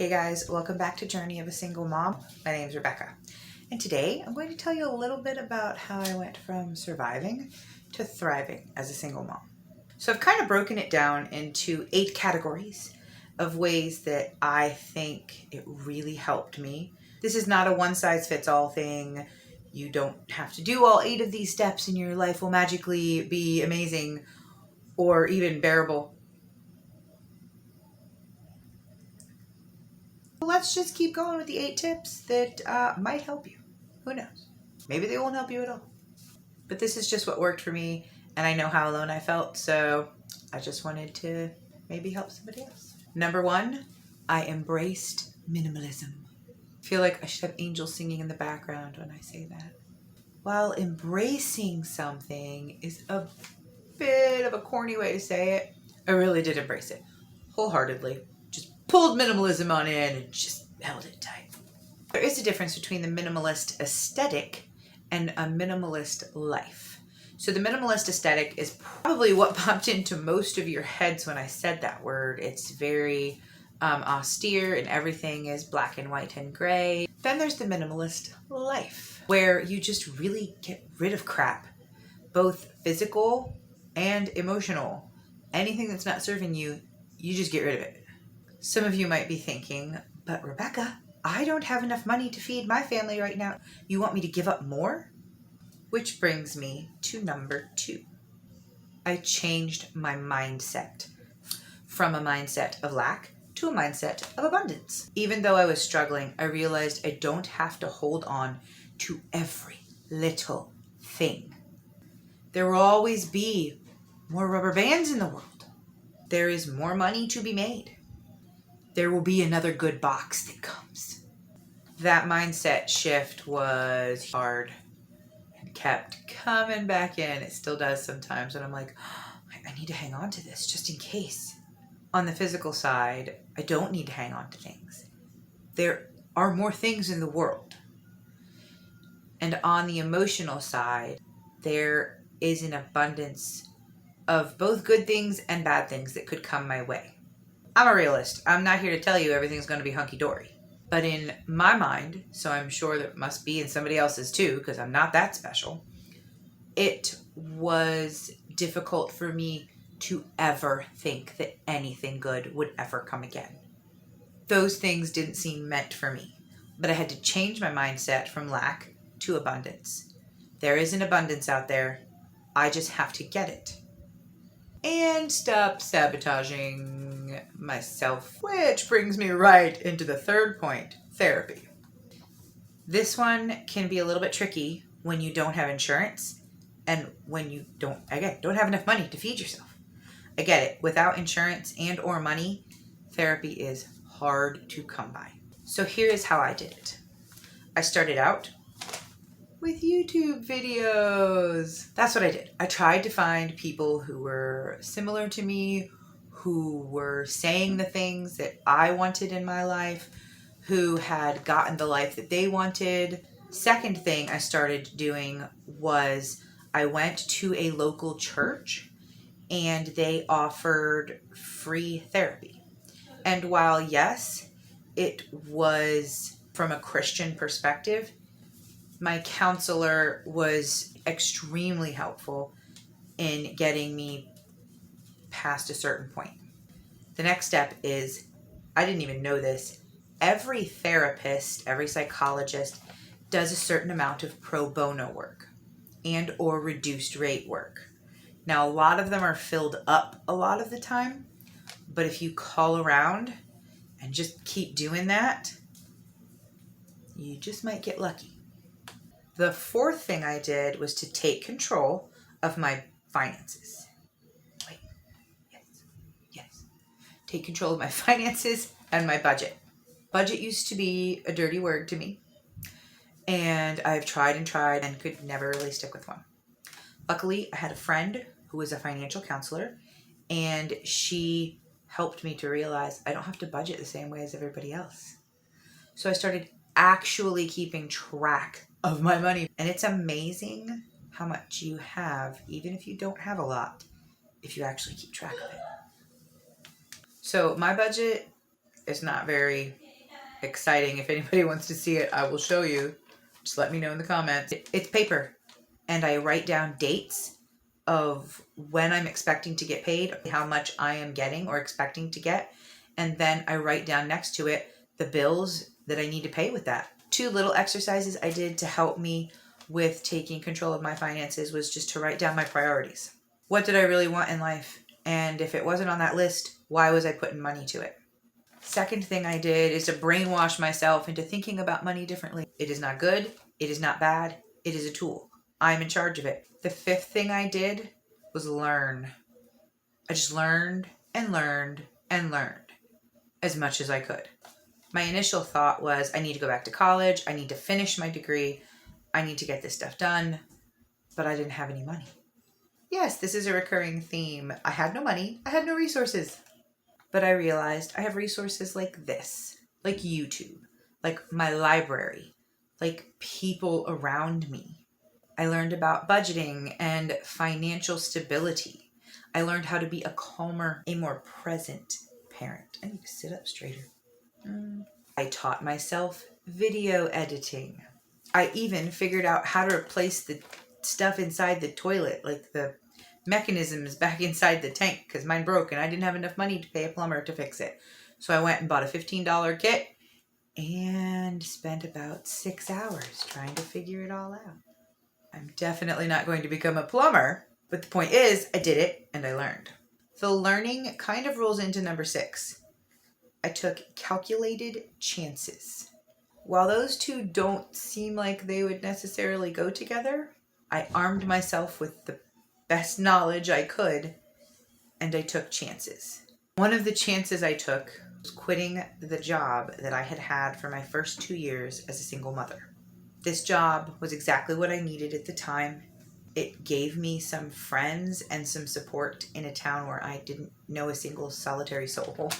Hey guys, welcome back to Journey of a Single Mom. My name is Rebecca, and today I'm going to tell you a little bit about how I went from surviving to thriving as a single mom. So I've kind of broken it down into 8 categories of ways that I think it really helped me. This is not a one-size-fits-all thing. You don't have to do all 8 of these steps and your life will magically be amazing or even bearable. Let's just keep going with the 8 tips that might help you. Who knows? Maybe they won't help you at all. But this is just what worked for me, and I know how alone I felt, so I just wanted to maybe help somebody else. Number 1, I embraced minimalism. I feel like I should have angels singing in the background when I say that. While embracing something is a bit of a corny way to say it, I really did embrace it wholeheartedly. Just pulled minimalism on in and just held it tight. There is a difference between the minimalist aesthetic and a minimalist life. So the minimalist aesthetic is probably what popped into most of your heads when I said that word. It's very austere and everything is black and white and gray. Then there's the minimalist life, where you just really get rid of crap, both physical and emotional. Anything that's not serving you, you just get rid of it. Some of you might be thinking, but Rebecca, I don't have enough money to feed my family right now. You want me to give up more? Which brings me to number 2. I changed my mindset from a mindset of lack to a mindset of abundance. Even though I was struggling, I realized I don't have to hold on to every little thing. There will always be more rubber bands in the world. There is more money to be made. There will be another good box that comes. That mindset shift was hard and kept coming back in. It still does sometimes when I'm like, oh, I need to hang on to this just in case. On the physical side, I don't need to hang on to things. There are more things in the world. And on the emotional side, there is an abundance of both good things and bad things that could come my way. I'm a realist. I'm not here to tell you everything's going to be hunky-dory. But in my mind, so I'm sure that it must be in somebody else's too, because I'm not that special, it was difficult for me to ever think that anything good would ever come again. Those things didn't seem meant for me. But I had to change my mindset from lack to abundance. There is an abundance out there. I just have to get it. And stop sabotaging myself, which brings me right into the third point, therapy. This one can be a little bit tricky when you don't have insurance and when you don't have enough money to feed yourself. I get it. Without insurance and or money, therapy is hard to come by. So here is how I did it. I started out with YouTube videos. That's what I did. I tried to find people who were similar to me, who were saying the things that I wanted in my life, who had gotten the life that they wanted. Second thing I started doing was I went to a local church and they offered free therapy. And while yes, it was from a Christian perspective, my counselor was extremely helpful in getting me past a certain point. The next step is, I didn't even know this, every therapist, every psychologist does a certain amount of pro bono work and or reduced rate work. Now, a lot of them are filled up a lot of the time, but if you call around and just keep doing that, you just might get lucky. The fourth thing I did was to take control of my finances. Yes. Take control of my finances and my budget. Budget used to be a dirty word to me, and I've tried and could never really stick with one. Luckily, I had a friend who was a financial counselor, and she helped me to realize I don't have to budget the same way as everybody else. So I started actually keeping track of my money. And it's amazing how much you have, even if you don't have a lot, if you actually keep track of it. So my budget is not very exciting. If anybody wants to see it, I will show you. Just let me know in the comments. It's paper. And I write down dates of when I'm expecting to get paid, how much I am getting or expecting to get. And then I write down next to it the bills that I need to pay with that. 2 little exercises I did to help me with taking control of my finances was just to write down my priorities. What did I really want in life? And if it wasn't on that list, why was I putting money to it? Second thing I did is to brainwash myself into thinking about money differently. It is not good. It is not bad. It is a tool. I'm in charge of it. The 5th thing I did was learn. I just learned and learned and learned as much as I could. My initial thought was, I need to go back to college. I need to finish my degree. I need to get this stuff done. But I didn't have any money. Yes, this is a recurring theme. I had no money. I had no resources. But I realized I have resources like this, like YouTube, like my library, like people around me. I learned about budgeting and financial stability. I learned how to be a calmer, a more present parent. I need to sit up straighter. I taught myself video editing. I even figured out how to replace the stuff inside the toilet, like the mechanisms back inside the tank, because mine broke and I didn't have enough money to pay a plumber to fix it. So I went and bought a $15 kit and spent about 6 hours trying to figure it all out. I'm definitely not going to become a plumber, but the point is I did it and I learned. The learning kind of rolls into number 6. I took calculated chances. While those two don't seem like they would necessarily go together, I armed myself with the best knowledge I could, and I took chances. One of the chances I took was quitting the job that I had had for my first 2 years as a single mother. This job was exactly what I needed at the time. It gave me some friends and some support in a town where I didn't know a single solitary soul.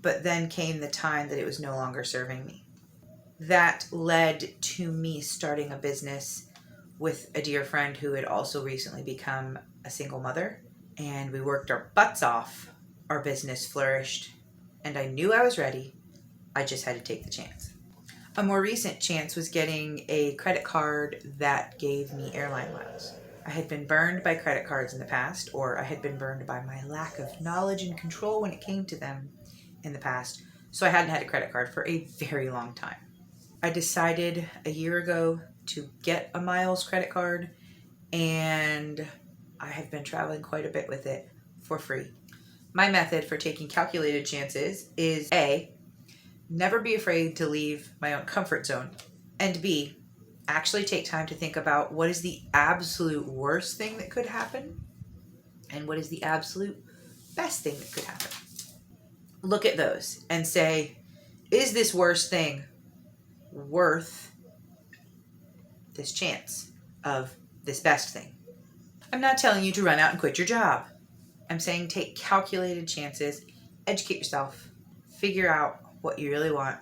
But then came the time that it was no longer serving me. That led to me starting a business with a dear friend who had also recently become a single mother. And we worked our butts off. Our business flourished. And I knew I was ready. I just had to take the chance. A more recent chance was getting a credit card that gave me airline miles. I had been burned by credit cards in the past, or I had been burned by my lack of knowledge and control when it came to them in the past. So I hadn't had a credit card for a very long time. I decided a year ago to get a miles credit card, and I have been traveling quite a bit with it for free. My method for taking calculated chances is A, never be afraid to leave my own comfort zone, and B, actually take time to think about what is the absolute worst thing that could happen and what is the absolute best thing that could happen. Look at those and say, is this worst thing worth this chance of this best thing? I'm not telling you to run out and quit your job. I'm saying take calculated chances, educate yourself, figure out what you really want,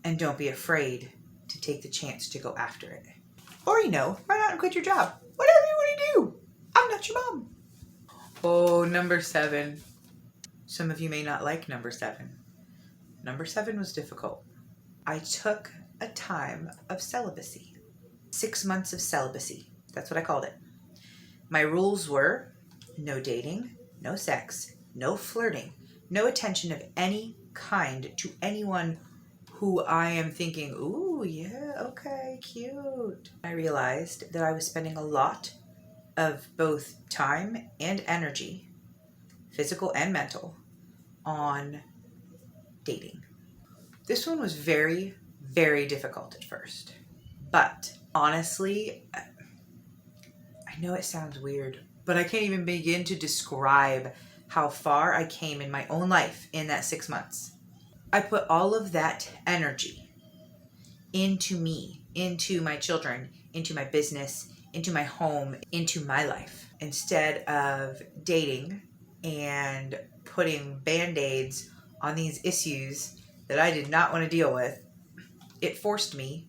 and don't be afraid to take the chance to go after it. Or, run out and quit your job. Whatever you want to do. I'm not your mom. Oh, number 7. Some of you may not like number 7. Number 7 was difficult. I took a time of celibacy. 6 months of celibacy. That's what I called it. My rules were no dating, no sex, no flirting, no attention of any kind to anyone who I am thinking, ooh, yeah, okay, cute. I realized that I was spending a lot of both time and energy, physical and mental, on dating. This one was very, very difficult at first. But honestly, I know it sounds weird, but I can't even begin to describe how far I came in my own life in that 6 months. I put all of that energy into me, into my children, into my business, into my home, into my life, instead of dating and putting band-aids on these issues that I did not want to deal with. It forced me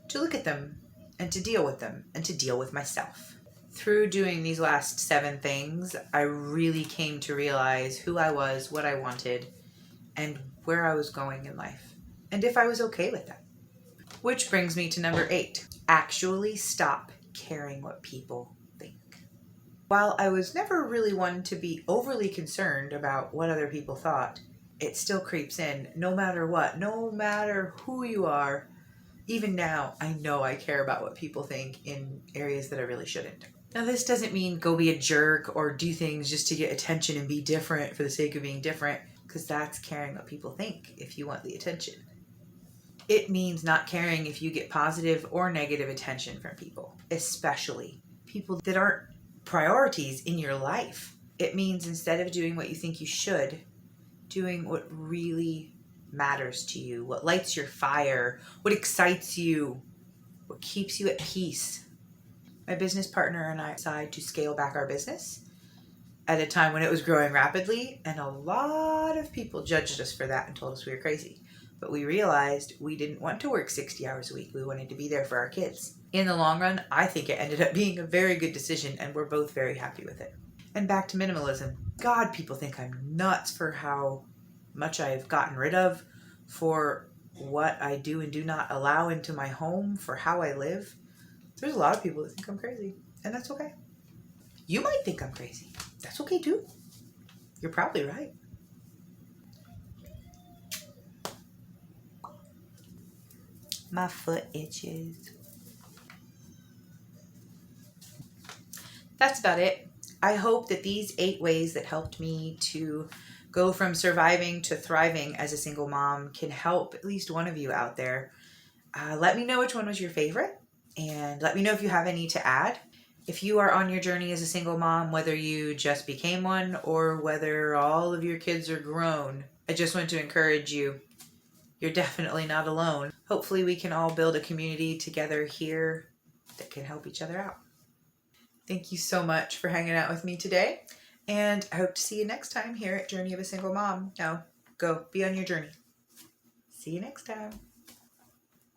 to look at them and to deal with them and to deal with myself. Through doing these last 7 things, I really came to realize who I was, what I wanted, and where I was going in life. and if I was okay with that. Which brings me to number 8. Actually stop caring what people think. While I was never really one to be overly concerned about what other people thought, it still creeps in no matter what, no matter who you are. Even now, I know I care about what people think in areas that I really shouldn't. Now, this doesn't mean go be a jerk or do things just to get attention and be different for the sake of being different, because that's caring what people think if you want the attention. It means not caring if you get positive or negative attention from people, especially people that aren't priorities in your life. It means instead of doing what you think you should, doing what really matters to you, what lights your fire, what excites you, what keeps you at peace. My business partner and I decided to scale back our business at a time when it was growing rapidly, and a lot of people judged us for that and told us we were crazy. But we realized we didn't want to work 60 hours a week. We wanted to be there for our kids. In the long run, I think it ended up being a very good decision, and we're both very happy with it. And back to minimalism. God, people think I'm nuts for how much I've gotten rid of, for what I do and do not allow into my home, for how I live. There's a lot of people that think I'm crazy, and that's okay. You might think I'm crazy. That's okay too. You're probably right. My foot itches. That's about it. I hope that these 8 ways that helped me to go from surviving to thriving as a single mom can help at least one of you out there. Let me know which one was your favorite, and let me know if you have any to add. If you are on your journey as a single mom, whether you just became one or whether all of your kids are grown, I just want to encourage you. You're definitely not alone. Hopefully we can all build a community together here that can help each other out. Thank you so much for hanging out with me today, and I hope to see you next time here at Journey of a Single Mom. Now, go be on your journey. See you next time.